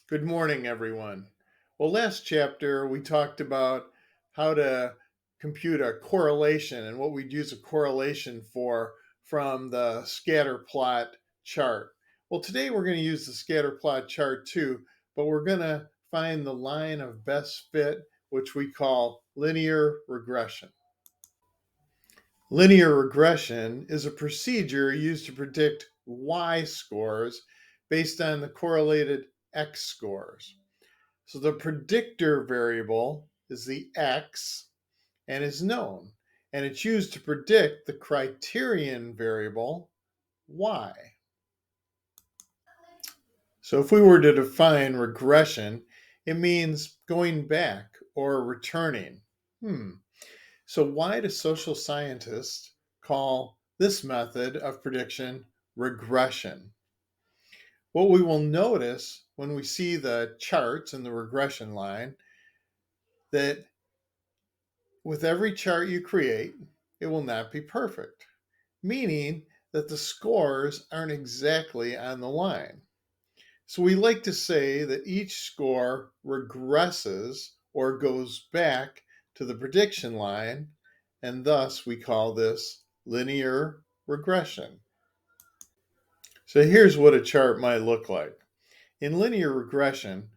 Good morning, everyone. Well, last chapter we talked about how to compute a correlation and what we'd use a correlation for from the scatter plot chart. Well, today we're going to use the scatter plot chart too, but we're going to find the line of best fit, which we call linear regression. Linear regression is a procedure used to predict y scores based on the correlated x scores. So the predictor variable is the x and is known, and it's used to predict the criterion variable y. So if we were to define regression, it means going back or returning. So why do social scientists call this method of prediction regression? What we will notice when we see the charts in the regression line that with every chart you create, it will not be perfect, meaning that the scores aren't exactly on the line. So we like to say that each score regresses or goes back to the prediction line, and thus we call this linear regression. So here's what a chart might look like. In linear regression,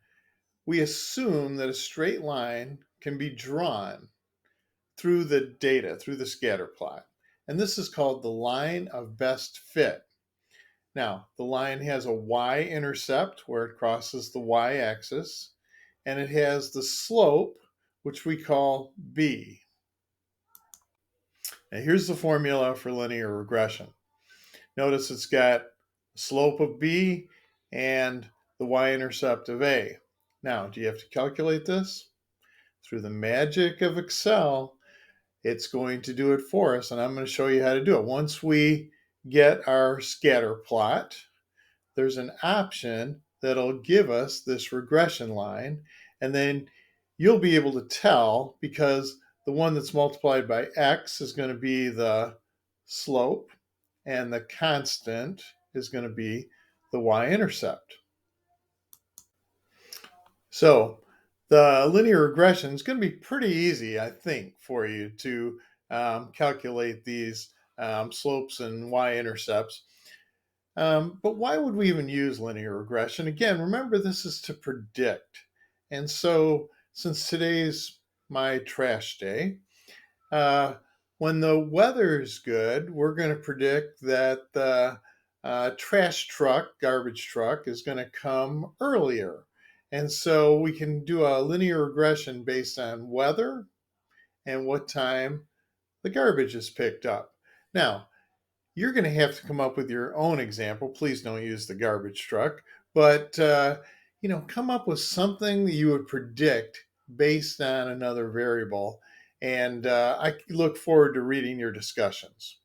we assume that a straight line can be drawn through the data, through the scatter plot. And this is called the line of best fit. Now, the line has a y-intercept where it crosses the y-axis, and it has the slope, which we call b. Now, here's the formula for linear regression. Notice it's got the slope of b and the y-intercept of a. Now, do you have to calculate this? Through the magic of Excel, it's going to do it for us, and I'm going to show you how to do it. Once we get our scatter plot, there's an option that'll give us this regression line, and then you'll be able to tell because the one that's multiplied by x is going to be the slope, and the constant is going to be the y-intercept. So the linear regression is going to be pretty easy, I think, for you to calculate these slopes and y-intercepts. But why would we even use linear regression? Again, remember this is to predict. And so since today's my trash day, uh, when the weather's good, we're going to predict that the trash truck, garbage truck, is going to come earlier. And so we can do a linear regression based on weather and what time the garbage is picked up. Now, you're going to have to come up with your own example. Please don't use the garbage truck, but come up with something that you would predict based on another variable. And I look forward to reading your discussions.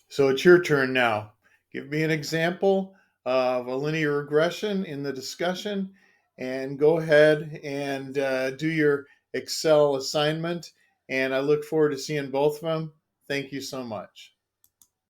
So it's your turn now. Give me an example of a linear regression in the discussion, and go ahead and do your Excel assignment. And I look forward to seeing both of them. Thank you so much.